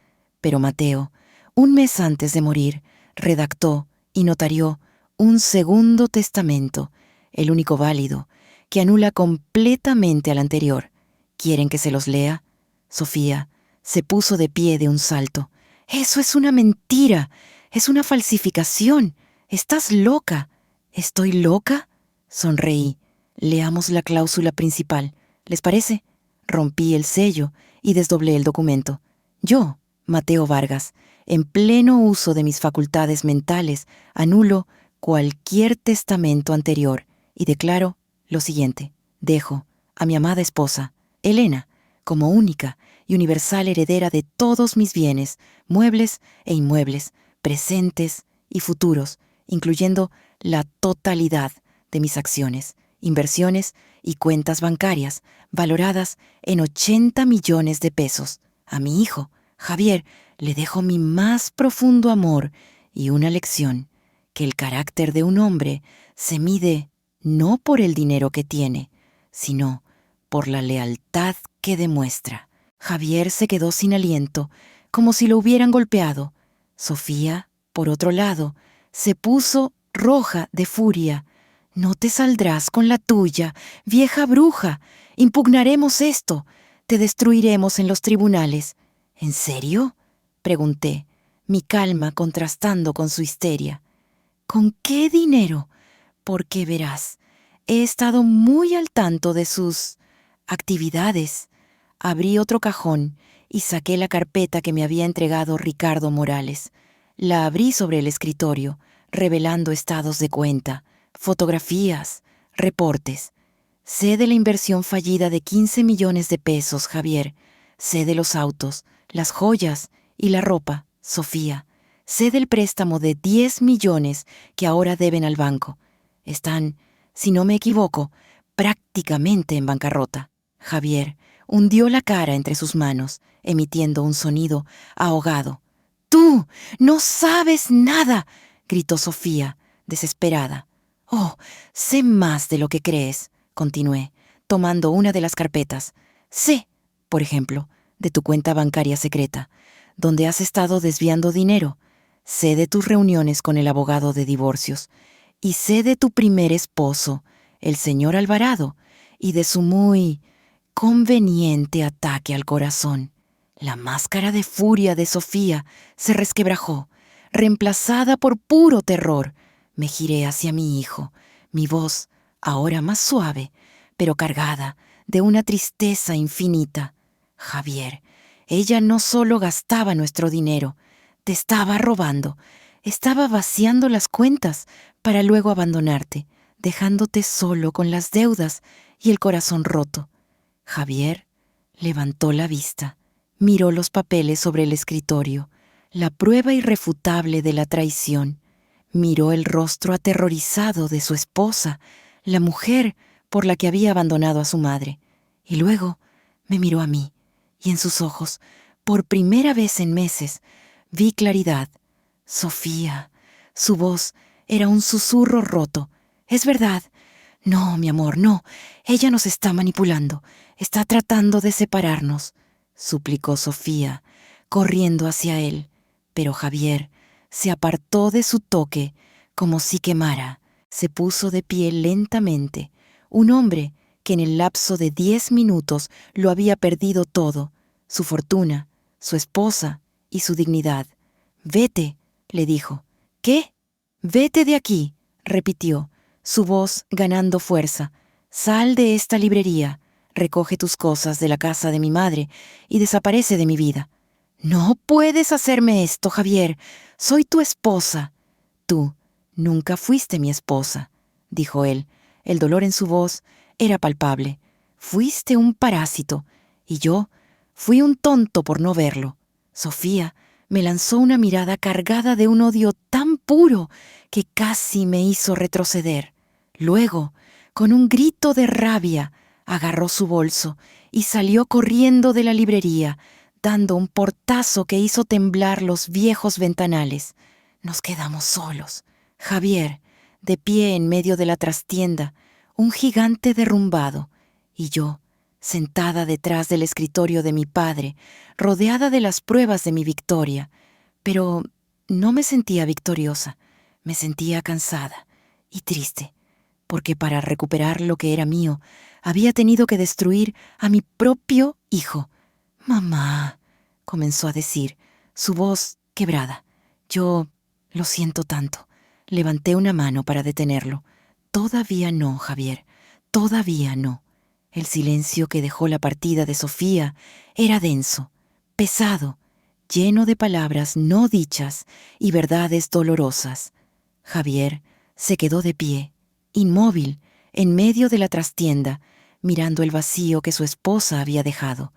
Pero Mateo, un mes antes de morir, redactó y notarió un segundo testamento, el único válido, que anula completamente al anterior. ¿Quieren que se los lea? Sofía se puso de pie de un salto. «Eso es una mentira, es una falsificación. Estás loca». «¿Estoy loca?». Sonreí. «Leamos la cláusula principal. ¿Les parece?». Rompí el sello y desdoblé el documento. Yo, Mateo Vargas, en pleno uso de mis facultades mentales, anulo cualquier testamento anterior y declaro lo siguiente. Dejo a mi amada esposa, Elena, como única y universal heredera de todos mis bienes, muebles e inmuebles, presentes y futuros, incluyendo la totalidad de mis acciones, inversiones y cuentas bancarias, valoradas en 80 millones de pesos. A mi hijo, Javier, le dejo mi más profundo amor y una lección, que el carácter de un hombre se mide no por el dinero que tiene, sino por la lealtad que demuestra. Javier se quedó sin aliento, como si lo hubieran golpeado. Sofía, por otro lado, se puso roja de furia. «No te saldrás con la tuya, vieja bruja. Impugnaremos esto. Te destruiremos en los tribunales». «¿En serio?», pregunté, mi calma contrastando con su histeria. «¿Con qué dinero? Porque verás, he estado muy al tanto de sus actividades». Abrí otro cajón y saqué la carpeta que me había entregado Ricardo Morales. La abrí sobre el escritorio, revelando estados de cuenta, fotografías, reportes. «Sé de la inversión fallida de 15 millones de pesos, Javier. Sé de los autos, las joyas y la ropa, Sofía. Sé del préstamo de 10 millones que ahora deben al banco. Están, si no me equivoco, prácticamente en bancarrota». Javier hundió la cara entre sus manos, emitiendo un sonido ahogado. «¡Tú no sabes nada!», gritó Sofía, desesperada. «Oh, sé más de lo que crees», continué, tomando una de las carpetas. «Sé, por ejemplo, de tu cuenta bancaria secreta, donde has estado desviando dinero. Sé de tus reuniones con el abogado de divorcios. Y sé de tu primer esposo, el señor Alvarado, y de su muy conveniente ataque al corazón». La máscara de furia de Sofía se resquebrajó, reemplazada por puro terror. Me giré hacia mi hijo, mi voz, ahora más suave, pero cargada de una tristeza infinita. «Javier, ella no solo gastaba nuestro dinero, te estaba robando, estaba vaciando las cuentas para luego abandonarte, dejándote solo con las deudas y el corazón roto». Javier levantó la vista, miró los papeles sobre el escritorio, la prueba irrefutable de la traición. Miró el rostro aterrorizado de su esposa, la mujer por la que había abandonado a su madre. Y luego me miró a mí, y en sus ojos, por primera vez en meses, vi claridad. «Sofía». Su voz era un susurro roto. «Es verdad. No, mi amor, no. Ella nos está manipulando. Está tratando de separarnos», suplicó Sofía, corriendo hacia él. Pero Javier se apartó de su toque como si quemara. Se puso de pie lentamente, un hombre que en el lapso de 10 minutos lo había perdido todo, su fortuna, su esposa y su dignidad. «Vete», le dijo. «¿Qué?». «Vete de aquí», repitió, su voz ganando fuerza. «Sal de esta librería, recoge tus cosas de la casa de mi madre y desaparece de mi vida». «No puedes hacerme esto, Javier. Soy tu esposa». «Tú nunca fuiste mi esposa», dijo él. El dolor en su voz era palpable. «Fuiste un parásito, y yo fui un tonto por no verlo». Sofía me lanzó una mirada cargada de un odio tan puro que casi me hizo retroceder. Luego, con un grito de rabia, agarró su bolso y salió corriendo de la librería, dando un portazo que hizo temblar los viejos ventanales. Nos quedamos solos. Javier, de pie en medio de la trastienda, un gigante derrumbado, y yo, sentada detrás del escritorio de mi padre, rodeada de las pruebas de mi victoria. Pero no me sentía victoriosa, me sentía cansada y triste, porque para recuperar lo que era mío, había tenido que destruir a mi propio hijo. «Mamá», comenzó a decir, su voz quebrada. «Yo lo siento tanto». Levanté una mano para detenerlo. «Todavía no, Javier, todavía no». El silencio que dejó la partida de Sofía era denso, pesado, lleno de palabras no dichas y verdades dolorosas. Javier se quedó de pie, inmóvil, en medio de la trastienda, mirando el vacío que su esposa había dejado.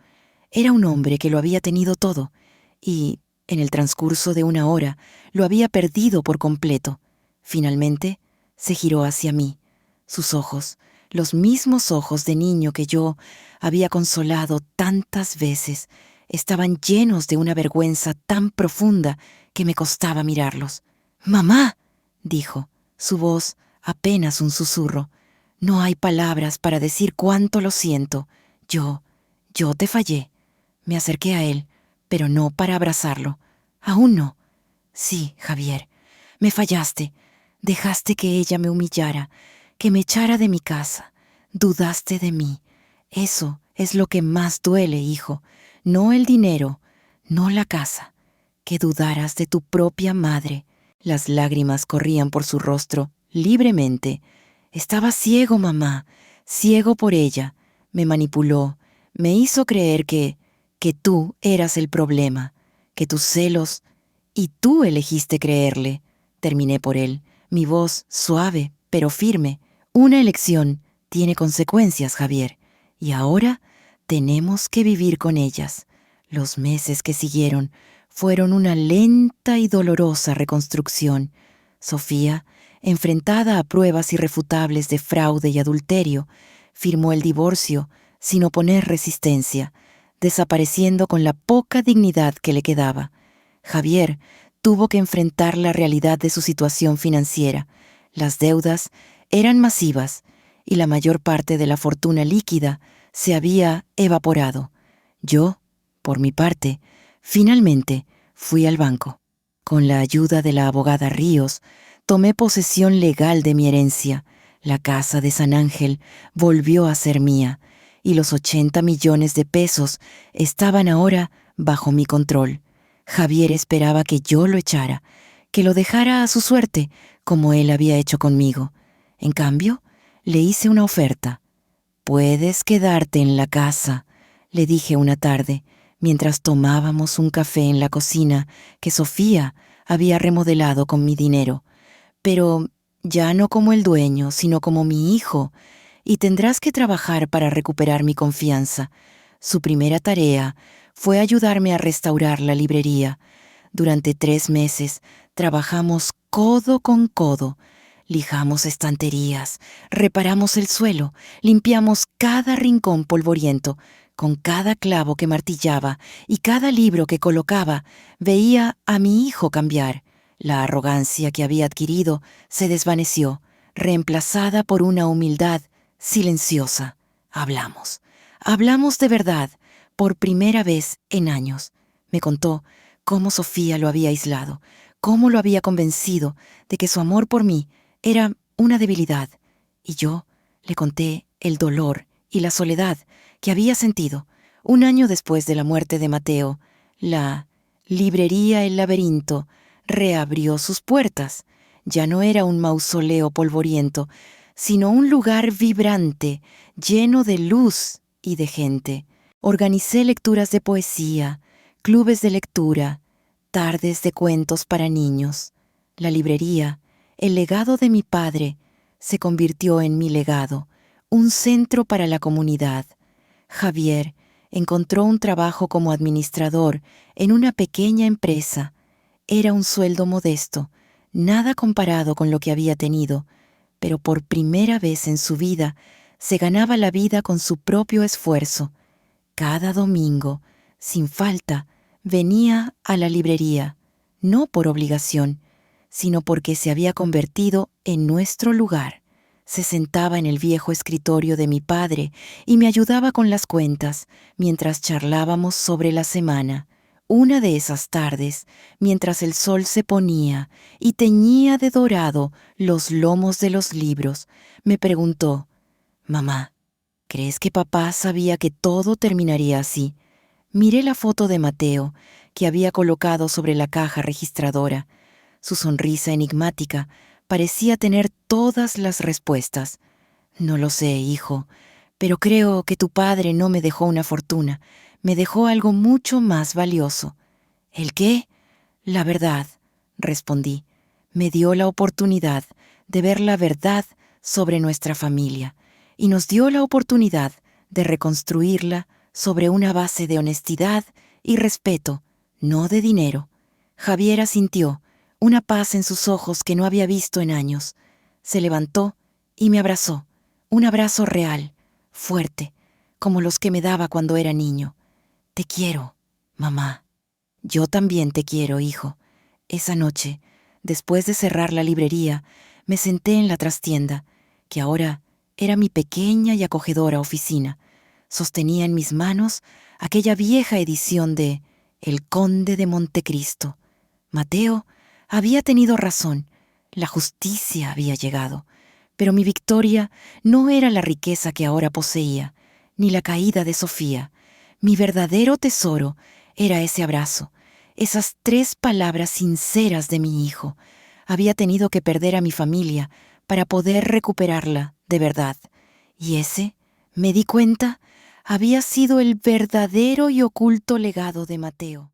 Era un hombre que lo había tenido todo, y, en el transcurso de una hora, lo había perdido por completo. Finalmente, se giró hacia mí. Sus ojos, los mismos ojos de niño que yo había consolado tantas veces, estaban llenos de una vergüenza tan profunda que me costaba mirarlos. «Mamá», dijo, su voz apenas un susurro. No hay palabras para decir cuánto lo siento. Yo te fallé. Me acerqué a él, pero no para abrazarlo. Aún no. Sí, Javier, me fallaste. Dejaste que ella me humillara, que me echara de mi casa. Dudaste de mí. Eso es lo que más duele, hijo. No el dinero, no la casa. Que dudaras de tu propia madre. Las lágrimas corrían por su rostro libremente. Estaba ciego, mamá, ciego por ella. Me manipuló, me hizo creer que tú eras el problema, que tus celos, y tú elegiste creerle. Terminé por él, mi voz suave, pero firme. Una elección tiene consecuencias, Javier, y ahora tenemos que vivir con ellas. Los meses que siguieron fueron una lenta y dolorosa reconstrucción. Sofía, enfrentada a pruebas irrefutables de fraude y adulterio, firmó el divorcio sin oponer resistencia, desapareciendo con la poca dignidad que le quedaba. Javier tuvo que enfrentar la realidad de su situación financiera. Las deudas eran masivas y la mayor parte de la fortuna líquida se había evaporado. Yo, por mi parte, finalmente fui al banco. Con la ayuda de la abogada Ríos, tomé posesión legal de mi herencia. La casa de San Ángel volvió a ser mía y los 80 millones de pesos estaban ahora bajo mi control. Javier esperaba que yo lo echara, que lo dejara a su suerte, como él había hecho conmigo. En cambio, le hice una oferta. «Puedes quedarte en la casa», le dije una tarde, mientras tomábamos un café en la cocina que Sofía había remodelado con mi dinero. «Pero ya no como el dueño, sino como mi hijo, y tendrás que trabajar para recuperar mi confianza». Su primera tarea fue ayudarme a restaurar la librería. Durante 3 meses trabajamos codo con codo. Lijamos estanterías, reparamos el suelo, limpiamos cada rincón polvoriento. Con cada clavo que martillaba y cada libro que colocaba, veía a mi hijo cambiar. La arrogancia que había adquirido se desvaneció, reemplazada por una humildad silenciosa. Hablamos de verdad, por primera vez en años. Me contó cómo Sofía lo había aislado, cómo lo había convencido de que su amor por mí era una debilidad. Y yo le conté el dolor y la soledad que había sentido. Un año después de la muerte de Mateo, la librería El Laberinto reabrió sus puertas. Ya no era un mausoleo polvoriento, sino un lugar vibrante, lleno de luz y de gente. Organicé lecturas de poesía, clubes de lectura, tardes de cuentos para niños. La librería, el legado de mi padre, se convirtió en mi legado, un centro para la comunidad. Javier encontró un trabajo como administrador en una pequeña empresa. Era un sueldo modesto, nada comparado con lo que había tenido, pero por primera vez en su vida se ganaba la vida con su propio esfuerzo. Cada domingo, sin falta, venía a la librería, no por obligación, sino porque se había convertido en nuestro lugar. Se sentaba en el viejo escritorio de mi padre y me ayudaba con las cuentas mientras charlábamos sobre la semana. Una de esas tardes, mientras el sol se ponía y teñía de dorado los lomos de los libros, me preguntó: «Mamá, ¿crees que papá sabía que todo terminaría así?» Miré la foto de Mateo que había colocado sobre la caja registradora. Su sonrisa enigmática parecía tener todas las respuestas. «No lo sé, hijo, pero creo que tu padre no me dejó una fortuna, me dejó algo mucho más valioso». «¿El qué?» «La verdad», respondí. «Me dio la oportunidad de ver la verdad sobre nuestra familia y nos dio la oportunidad de reconstruirla sobre una base de honestidad y respeto, no de dinero». Javier asintió, una paz en sus ojos que no había visto en años. Se levantó y me abrazó, un abrazo real, fuerte, como los que me daba cuando era niño. «Te quiero, mamá». «Yo también te quiero, hijo». Esa noche, después de cerrar la librería, me senté en la trastienda, que ahora era mi pequeña y acogedora oficina. Sostenía en mis manos aquella vieja edición de El Conde de Montecristo. Mateo había tenido razón, la justicia había llegado, pero mi victoria no era la riqueza que ahora poseía, ni la caída de Sofía. Mi verdadero tesoro era ese abrazo, esas 3 palabras sinceras de mi hijo. Había tenido que perder a mi familia para poder recuperarla de verdad. Y ese, me di cuenta, había sido el verdadero y oculto legado de Mateo.